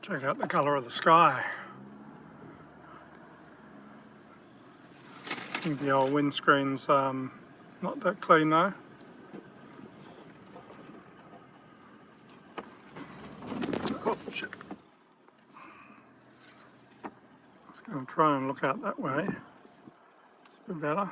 Check out the colour of the sky. I think the old windscreen's not that clean though. Oh shit. Just going to try and look out that way. It's a bit better.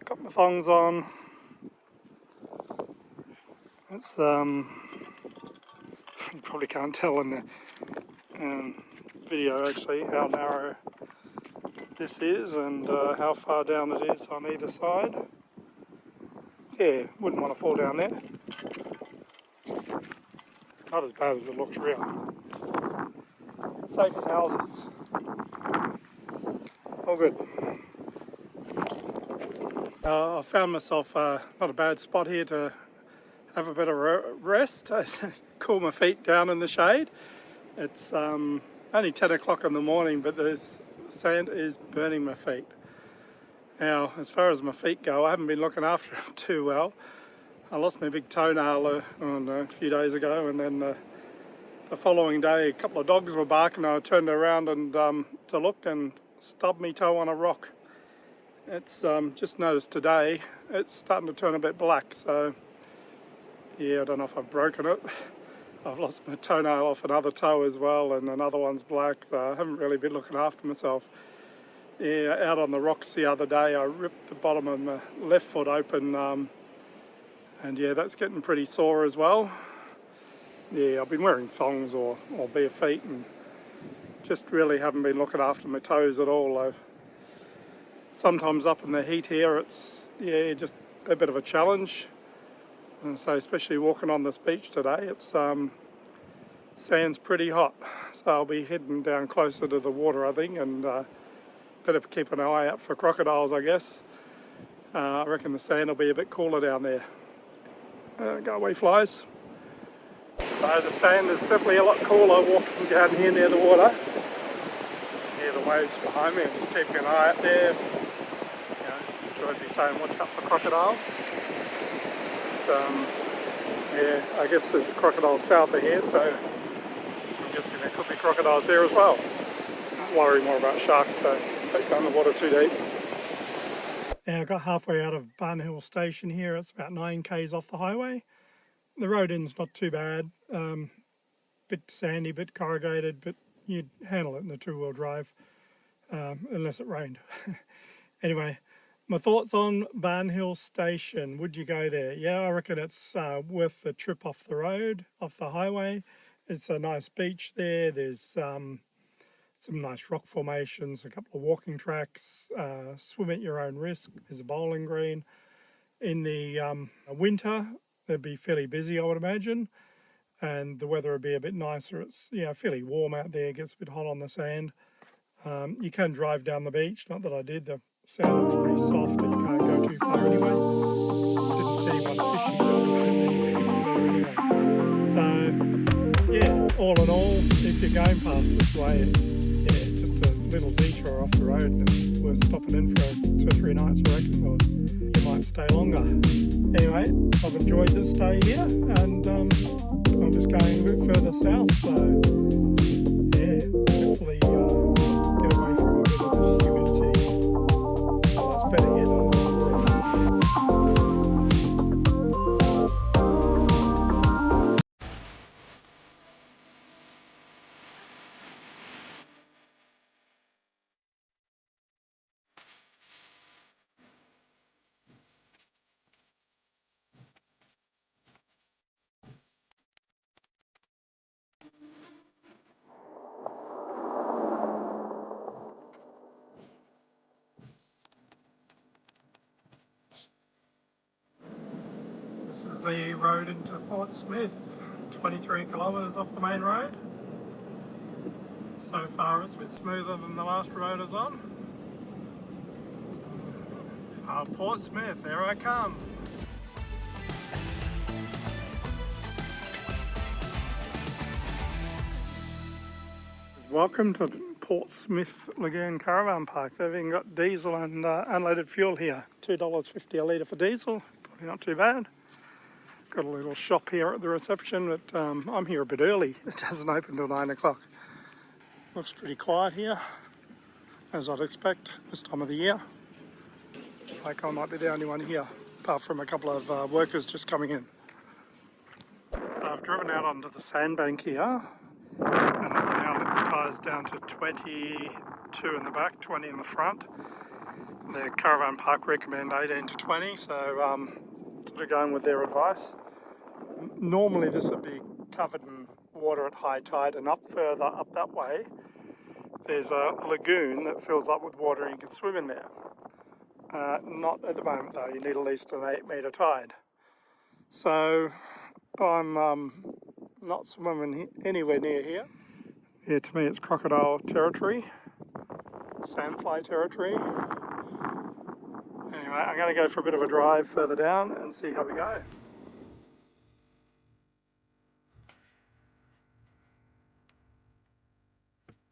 Got my thongs on. It's you probably can't tell in the video actually how narrow this is and how far down it is on either side. Yeah, wouldn't want to fall down there. Not as bad as it looks really. Safe as houses. All good. I found myself not a bad spot here to have a bit of rest, cool my feet down in the shade. It's only 10 o'clock in the morning, but the sand is burning my feet. Now, as far as my feet go, I haven't been looking after them too well. I lost my big toenail a few days ago, and then the following day a couple of dogs were barking and I turned around and to look and stubbed my toe on a rock. It's just noticed today it's starting to turn a bit black, so yeah, I don't know if I've broken it. I've lost my toenail off another toe as well, and another one's black, so I haven't really been looking after myself. Yeah, out on the rocks the other day, I ripped the bottom of my left foot open, and yeah, that's getting pretty sore as well. Yeah, I've been wearing thongs or bare feet, and just really haven't been looking after my toes at all. Sometimes up in the heat here, it's just a bit of a challenge. And so especially walking on this beach today, it's sand's pretty hot. So I'll be heading down closer to the water, I think, and better keep an eye out for crocodiles, I guess. I reckon the sand will be a bit cooler down there. Go away, flies. So the sand is definitely a lot cooler walking down here near the water. Hear the waves behind me, and just keeping an eye out there. George be saying watch out for crocodiles. Yeah, I guess there's crocodiles south of here, so I'm guessing there could be crocodiles here as well. I worry more about sharks, so don't go in the water too deep. Now I got halfway out of Barnhill Station here. It's about 9 k's off the highway. The road end's not too bad. Bit sandy, bit corrugated, but you'd handle it in a 2-wheel drive, unless it rained. Anyway, my thoughts on Barnhill Station. Would you go there? Yeah, I reckon it's worth the trip off the road, off the highway. It's a nice beach there. There's some nice rock formations, a couple of walking tracks, swim at your own risk. There's a bowling green. In the winter, it'd be fairly busy, I would imagine, and the weather would be a bit nicer. It's fairly warm out there. It gets a bit hot on the sand. You can drive down the beach. Not that I did. The sand looks pretty soft, and you can't go too far anyway. Didn't see anyone fishing, but there weren't many people there anyway. So yeah, all in all, if you're going past this way, it's just a little detour off the road, and it's worth stopping in for 2 or 3 nights, I reckon, or you might stay longer. Anyway, I've enjoyed this stay here, and I'm just going a bit further south, so yeah, hopefully get away from a bit of this humidity. Well, it's better here than This is the road into Port Smith, 23 kilometres off the main road. So far it's a bit smoother than the last road I was on. Port Smith, there I come. Welcome to Port Smith Lagoon Caravan Park. They've even got diesel and unleaded fuel here. $2.50 a litre for diesel, probably not too bad. Got a little shop here at the reception, but I'm here a bit early. It doesn't open till 9 o'clock. Looks pretty quiet here, as I'd expect this time of the year. Like I might be the only one here, apart from a couple of workers just coming in. I've driven out onto the sandbank here, and I've now let my tyres down to 22 in the back, 20 in the front. The caravan park recommend 18 to 20, so sort of going with their advice. Normally this would be covered in water at high tide, and further up that way there's a lagoon that fills up with water and you can swim in there. Not at the moment though, you need at least an 8 metre tide. So I'm not swimming anywhere near here. Yeah, to me it's crocodile territory, sandfly territory. Anyway, I'm going to go for a bit of a drive further down and see how we go.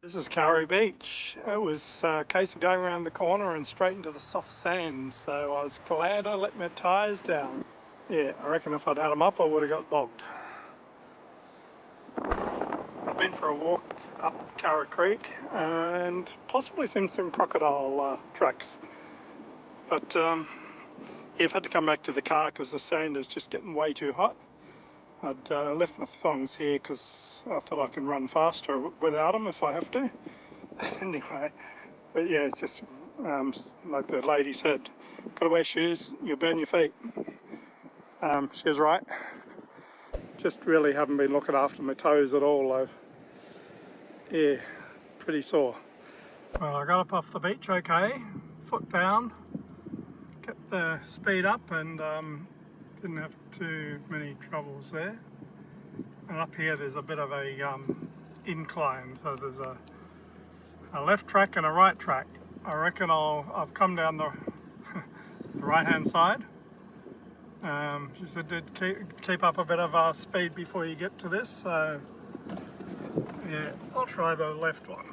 This is Kari Beach. It was a case of going around the corner and straight into the soft sand, so I was glad I let my tyres down. Yeah, I reckon if I'd had them up I would have got bogged. I've been for a walk up Kara Creek and possibly seen some crocodile tracks, but you've had to come back to the car because the sand is just getting way too hot. I'd left my thongs here because I thought I can run faster without them if I have to. Anyway, but yeah, it's just like the lady said, gotta wear shoes, you'll burn your feet. She was right. Just really haven't been looking after my toes at all. Yeah, pretty sore. Well, I got up off the beach okay, foot down, kept the speed up and didn't have too many troubles there. And up here there's a bit of a incline, so there's a left track and a right track. I reckon I've come down the right hand side. She said to keep up a bit of speed before you get to this, so yeah, I'll try the left one.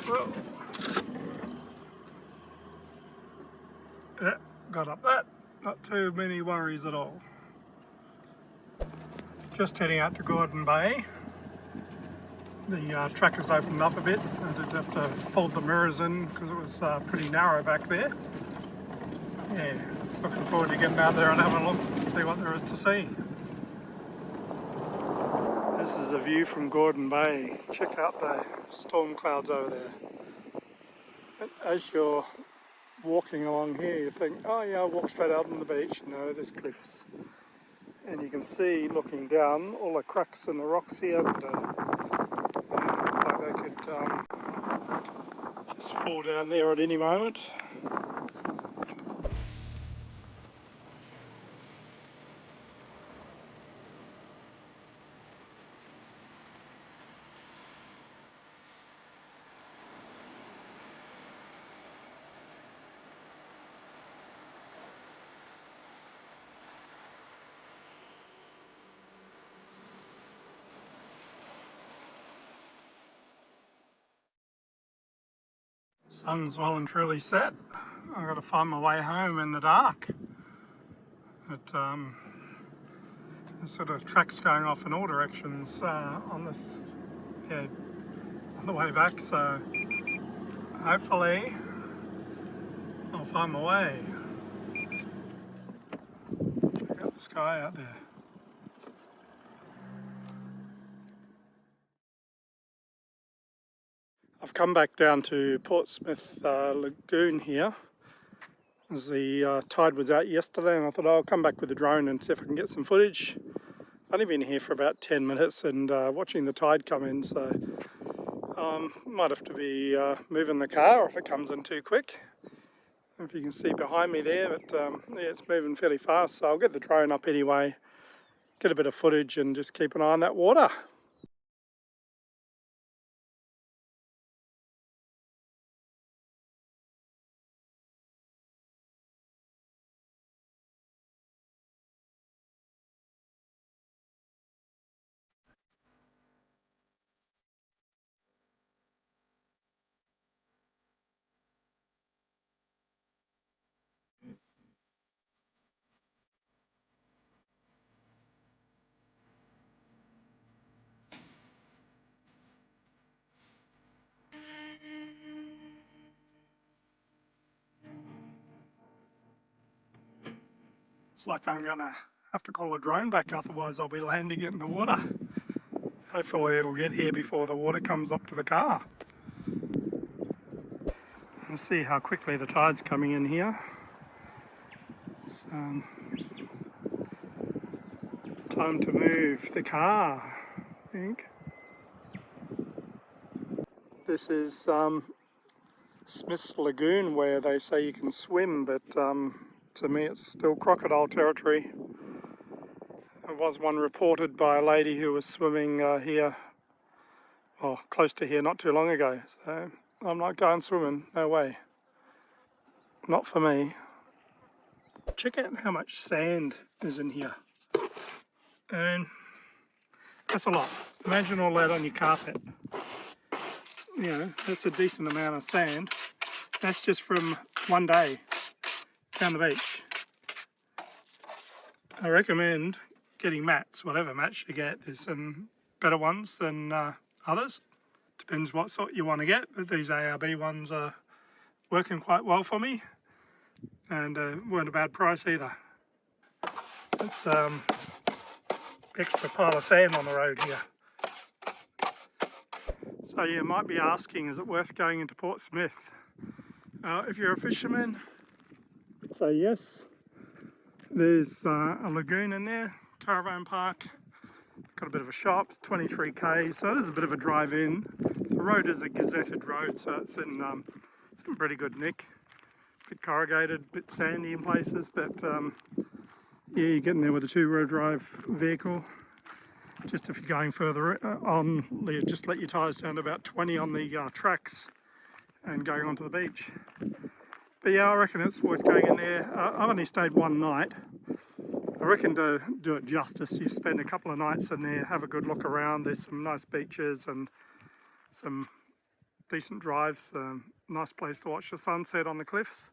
Well, yeah, got up that, not too many worries at all. Just heading out to Gordon Bay. The track has opened up a bit. I did have to fold the mirrors in because it was pretty narrow back there. Yeah, looking forward to getting out there and having a look, see what there is to see. This is the view from Gordon Bay. Check out the storm clouds over there. As you're walking along here, you think, oh yeah, I'll walk straight out on the beach. No, there's cliffs. And you can see, looking down, all the cracks in the rocks here. But, like they could just fall down there at any moment. Sun's well and truly set. I've got to find my way home in the dark. But there's sort of tracks going off in all directions on this, yeah, on the way back. So hopefully I'll find my way. Check out the sky out there. I've come back down to Portsmouth Lagoon here, as the tide was out yesterday, and I thought I'll come back with the drone and see if I can get some footage. I've only been here for about 10 minutes and watching the tide come in, so might have to be moving the car if it comes in too quick. If you can see behind me there, but yeah, it's moving fairly fast, so I'll get the drone up anyway, get a bit of footage and just keep an eye on that water. It's like I'm gonna have to call a drone back, otherwise I'll be landing it in the water. Hopefully it'll get here before the water comes up to the car. Let's see how quickly the tide's coming in here. It's time to move the car, I think. This is Smith's Lagoon, where they say you can swim, but to me it's still crocodile territory. There was one reported by a lady who was swimming here, well, close to here not too long ago, so I'm not going swimming, no way. Not for me. Check out how much sand is in here. And that's a lot. Imagine all that on your carpet. You know, that's a decent amount of sand. That's just from one day down the beach. I recommend getting mats, whatever mats you get. There's some better ones than others. Depends what sort you want to get, but these ARB ones are working quite well for me. and weren't a bad price either. It's extra pile of sand on the road here. So you might be asking, is it worth going into Port Smith? If you're a fisherman, I'd say yes. There's a lagoon in there, caravan park, got a bit of a shop, it's 23 k's, so it is a bit of a drive in. The road is a gazetted road, so it's in pretty good nick. Bit corrugated, bit sandy in places, but yeah, you get in there with a two-row drive vehicle. Just if you're going further on, just let your tyres down to about 20 on the tracks and going onto the beach. But yeah, I reckon it's worth going in there. I've only stayed one night. I reckon to do it justice, you spend a couple of nights in there, have a good look around. There's some nice beaches and some decent drives. Nice place to watch the sunset on the cliffs.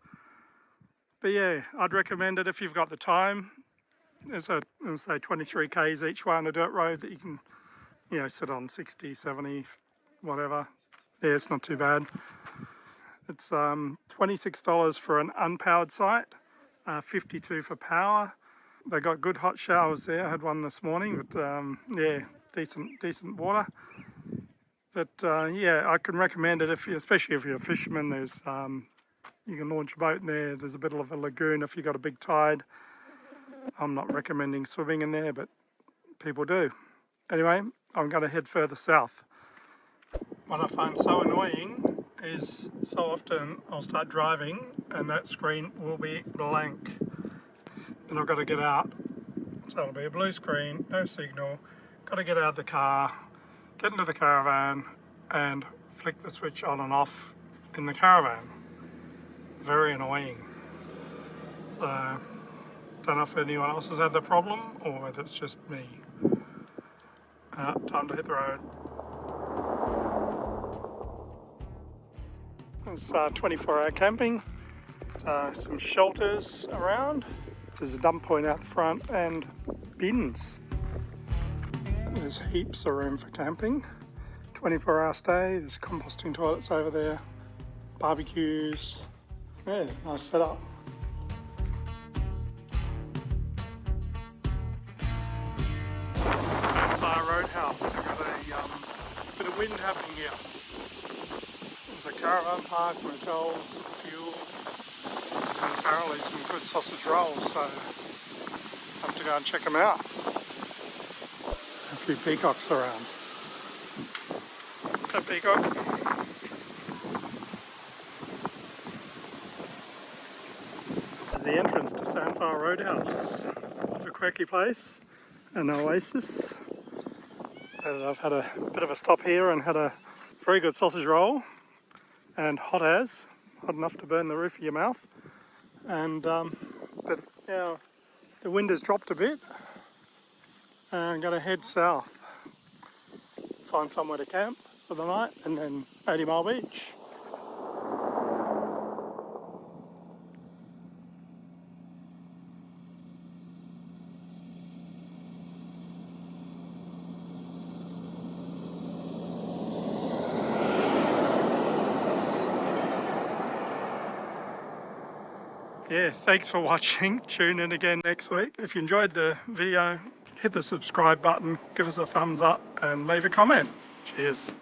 But yeah, I'd recommend it if you've got the time. There's say 23 k's each way on a dirt road that you can, sit on 60, 70, whatever. Yeah, it's not too bad. It's $26 for an unpowered site, $52 for power. They got good hot showers there. I had one this morning, but yeah, decent water. But yeah, I can recommend it especially if you're a fisherman. There's you can launch a boat in there. There's a bit of a lagoon if you've got a big tide. I'm not recommending swimming in there, but people do. Anyway, I'm going to head further south. What I find so annoying is so often I'll start driving and that screen will be blank. Then I've got to get out. So it'll be a blue screen, no signal. Got to get out of the car, get into the caravan and flick the switch on and off in the caravan. Very annoying. So, don't know if anyone else has had the problem or whether it's just me. Time to hit the road. There's 24-hour camping, some shelters around. There's a dump point out the front and bins. There's heaps of room for camping. 24-hour stay, there's composting toilets over there, barbecues. Yeah, nice setup. Sandfire roadhouse. We've got a bit of wind happening here. There's a caravan park, motels, fuel, and apparently some good sausage rolls, so I have to go and check them out. A few peacocks around. A peacock. This is the entrance to Sandfire Roadhouse. It's a quirky place, an oasis. And I've had a bit of a stop here and had a very good sausage roll and hot enough to burn the roof of your mouth. And but yeah, the wind has dropped a bit and I'm going to head south, find somewhere to camp for the night and then 80 Mile Beach. Yeah, thanks for watching. Tune in again next week. If you enjoyed the video, hit the subscribe button, give us a thumbs up and leave a comment. Cheers.